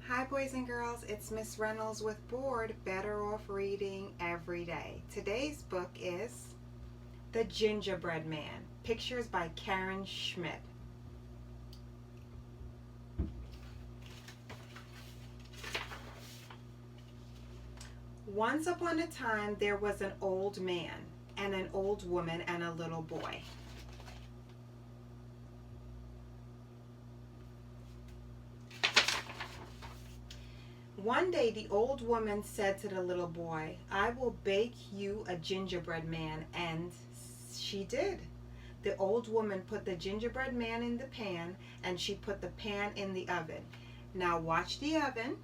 Hi boys and girls, it's Miss Reynolds with B.O.R.E.D, Better Off Reading Every Day. Today's book is The Gingerbread Man, pictures by Karen Schmidt. Once upon a time there was an old man and an old woman and a little boy. One day the old woman said to the little boy, "I will bake you a gingerbread man," and she did. The old woman put the gingerbread man in the pan, and she put the pan in the oven. "Now watch the oven,"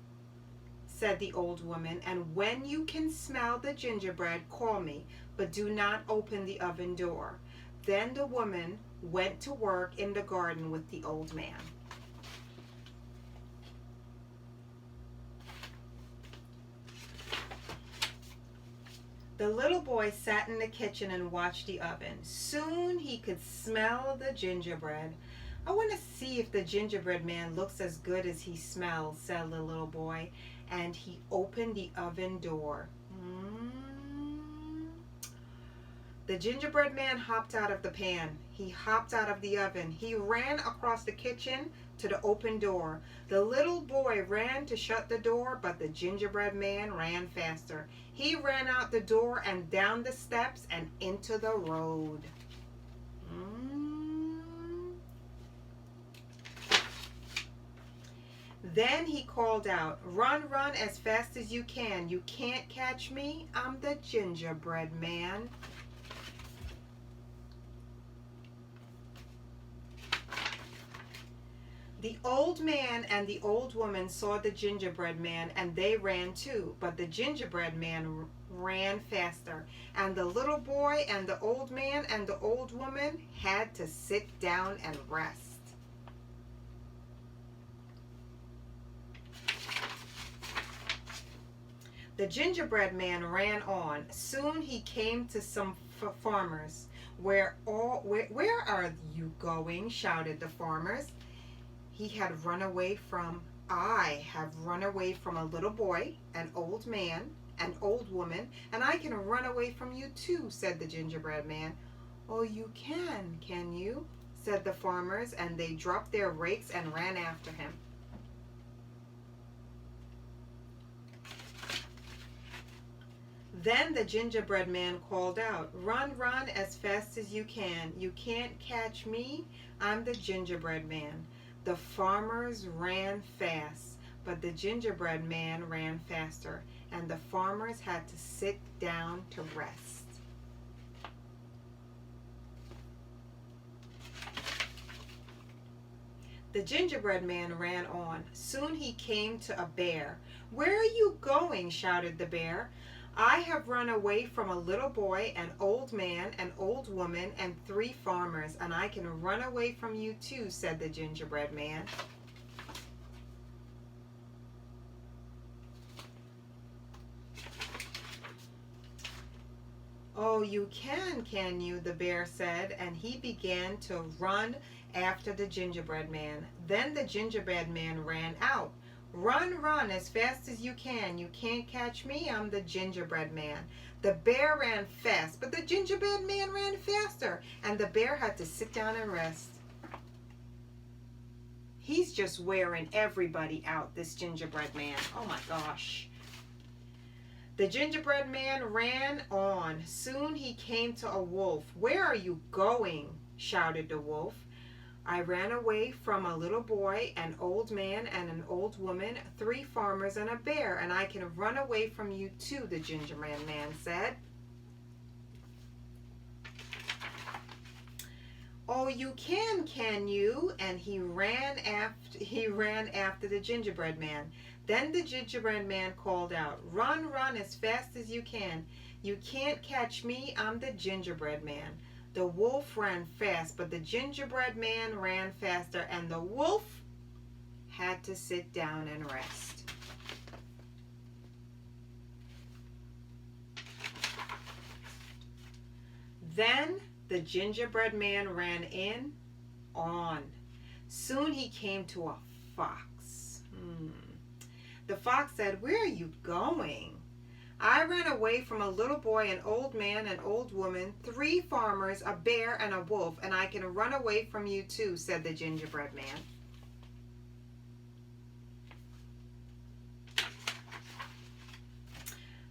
said the old woman, "and when you can smell the gingerbread, call me, but do not open the oven door." Then the woman went to work in the garden with the old man. The little boy sat in the kitchen and watched the oven. Soon he could smell the gingerbread. "I want to see if the gingerbread man looks as good as he smells," said the little boy, and he opened the oven door. The gingerbread man hopped out of the pan. He hopped out of the oven. He ran across the kitchen to the open door. The little boy ran to shut the door, but the gingerbread man ran faster. He ran out the door and down the steps and into the road. Then he called out, "Run, run as fast as you can. You can't catch me. I'm the gingerbread man." The old man and the old woman saw the gingerbread man, and they ran too, but the gingerbread man ran faster, and the little boy and the old man and the old woman had to sit down and rest. The gingerbread man ran on. Soon he came to some farmers. Where are you going?" shouted the farmers. I have run away from a little boy, an old man, an old woman, and I can run away from you too," said the gingerbread man. "Oh, you can you?" said the farmers, and they dropped their rakes and ran after him. Then the gingerbread man called out, "Run, run as fast as you can. You can't catch me. I'm the gingerbread man." The farmers ran fast, but the gingerbread man ran faster, and the farmers had to sit down to rest. The gingerbread man ran on. Soon he came to a bear. "Where are you going?" shouted the bear. "I have run away from a little boy, an old man, an old woman, and 3 farmers, and I can run away from you too," said the gingerbread man. "Oh, you can you?" the bear said, and he began to run after the gingerbread man. Then the gingerbread man ran out. "Run, run as fast as you can. You can't catch me. I'm the gingerbread man." The bear ran fast, but the gingerbread man ran faster, and the bear had to sit down and rest. He's just wearing everybody out, this gingerbread man. Oh my gosh. The gingerbread man ran on. Soon he came to a wolf. "Where are you going?" shouted the wolf. "I ran away from a little boy, an old man, and an old woman, 3 farmers, and a bear, and I can run away from you too," the gingerbread man said. "Oh, you can you?" And he ran after the gingerbread man. Then the gingerbread man called out, "Run, run as fast as you can. You can't catch me. I'm the gingerbread man." The wolf ran fast, but the gingerbread man ran faster, and the wolf had to sit down and rest. Then the gingerbread man ran on. Soon he came to a fox. The fox said, "Where are you going?" "I ran away from a little boy, an old man, an old woman, 3 farmers, a bear, and a wolf, and I can run away from you too," said the gingerbread man.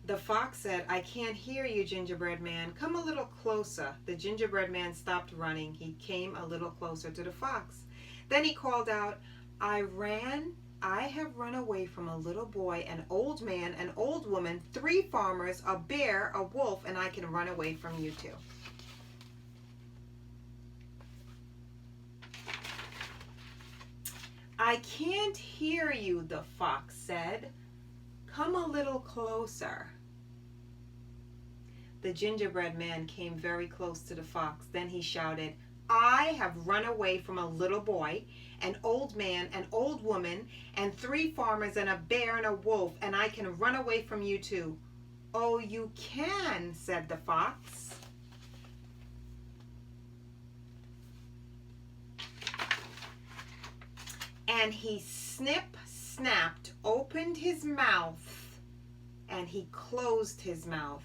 The fox said, "I can't hear you, gingerbread man. Come a little closer." The gingerbread man stopped running. He came a little closer to the fox. Then he called out, I have run away from a little boy, an old man, an old woman, 3 farmers, a bear, a wolf, and I can run away from you too." "I can't hear you," the fox said. "Come a little closer." The gingerbread man came very close to the fox. Then he shouted, "I have run away from a little boy, an old man, an old woman, and 3 farmers, and a bear, and a wolf, and I can run away from you too." "Oh, you can," said the fox. And he snapped, opened his mouth, and he closed his mouth.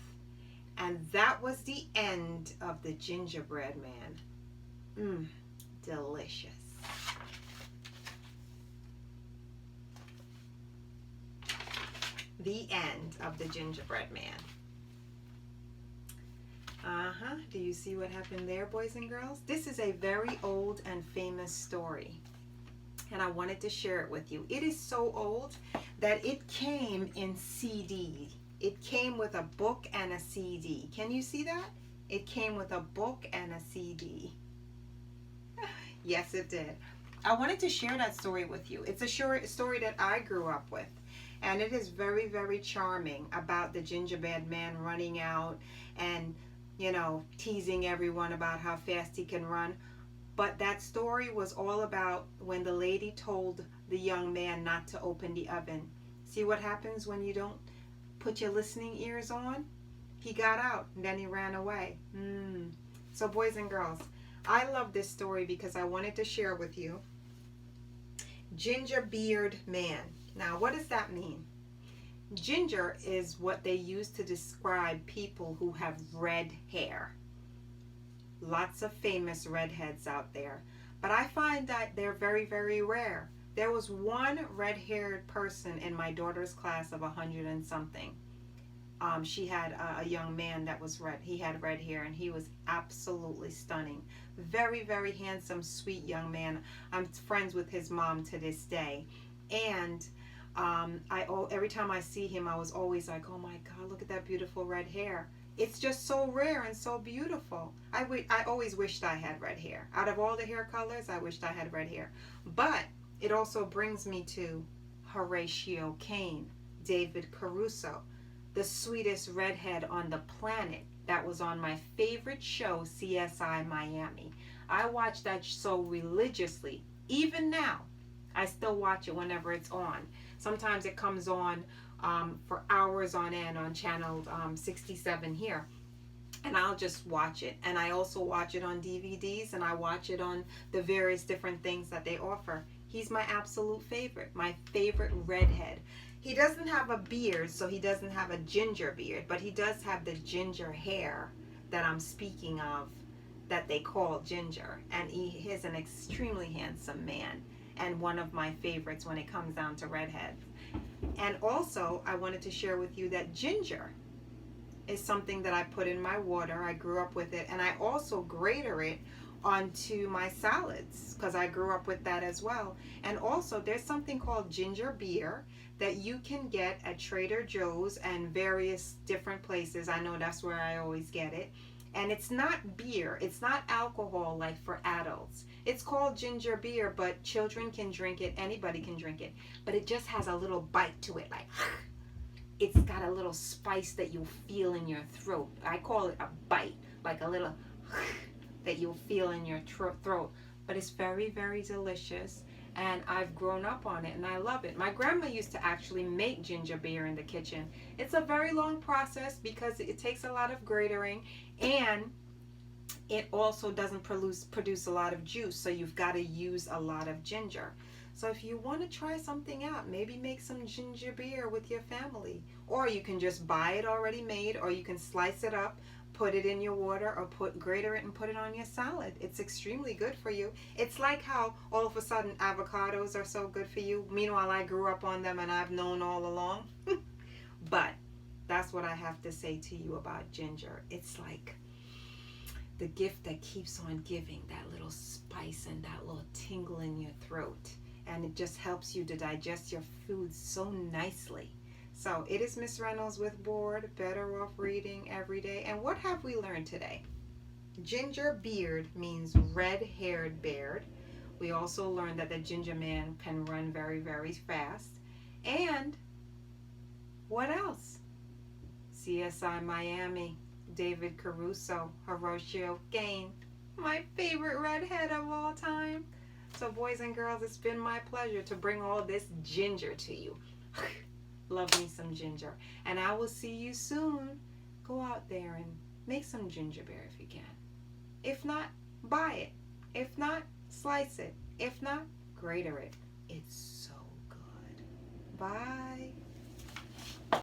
And that was the end of the gingerbread man. Delicious. The end of the gingerbread man. Do you see what happened there, boys and girls? This is a very old and famous story, and I wanted to share it with you. It is so old that it came in CD. It came with a book and a CD. Can you see that? It came with a book and a CD. Yes, it did. I wanted to share that story with you. It's a story that I grew up with, and it is very, very charming, about the gingerbread man running out and, teasing everyone about how fast he can run. But that story was all about when the lady told the young man not to open the oven. See what happens when you don't put your listening ears on? He got out and then he ran away. So boys and girls, I love this story because I wanted to share with you. Gingerbread Man. Now, what does that mean? Ginger is what they use to describe people who have red hair. Lots of famous redheads out there, but I find that they're very, very rare. There was one red-haired person in my daughter's class of 100 and something. She had a young man that was red. He had red hair, and he was absolutely stunning. Very, very handsome, sweet young man. I'm friends with his mom to this day. And every time I see him, I was always like, "Oh my God, look at that beautiful red hair." It's just so rare and so beautiful. I always wished I had red hair. Out of all the hair colors, I wished I had red hair. But it also brings me to Horatio Caine, David Caruso, the sweetest redhead on the planet, that was on my favorite show, CSI Miami. I watch that show religiously. Even now, I still watch it whenever it's on. Sometimes it comes on for hours on end on channel 67 here, and I'll just watch it. And I also watch it on DVDs, and I watch it on the various different things that they offer. He's my absolute favorite, my favorite redhead. He doesn't have a beard, so he doesn't have a ginger beard, but he does have the ginger hair that I'm speaking of, that they call ginger. And he is an extremely handsome man, and one of my favorites when it comes down to redheads. And also, I wanted to share with you that ginger is something that I put in my water. I grew up with it, and I also grater it onto my salads because I grew up with that as well. And also, there's something called ginger beer that you can get at Trader Joe's and various different places. I know that's where I always get it. And it's not beer. It's not alcohol like for adults. It's called ginger beer, but children can drink it. Anybody can drink it. But it just has a little bite to it. Like, it's got a little spice that you feel in your throat. I call it a bite. Like a little that you'll feel in your throat. But it's very, very delicious. And I've grown up on it, and I love it. My grandma used to actually make ginger beer in the kitchen. It's a very long process because it takes a lot of gratering, and it also doesn't produce a lot of juice, so you've got to use a lot of ginger. So if you want to try something out, maybe make some ginger beer with your family. Or you can just buy it already made, or you can slice it up, put it in your water, or grater it and put it on your salad. It's extremely good for you. It's like how all of a sudden avocados are so good for you. Meanwhile, I grew up on them and I've known all along. But that's what I have to say to you about ginger. It's like the gift that keeps on giving, that little spice and that little tingle in your throat. And it just helps you to digest your food so nicely. So it is Miss Reynolds with B.O.R.E.D, Better Off Reading Every Day. And what have we learned today? Ginger beard means red-haired beard. We also learned that the ginger man can run very, very fast. And what else? CSI Miami, David Caruso, Horatio Gain, my favorite redhead of all time. So boys and girls, it's been my pleasure to bring all this ginger to you. Love me some ginger. And I will see you soon. Go out there and make some ginger beer if you can. If not, buy it. If not, slice it. If not, grater it. It's so good. Bye.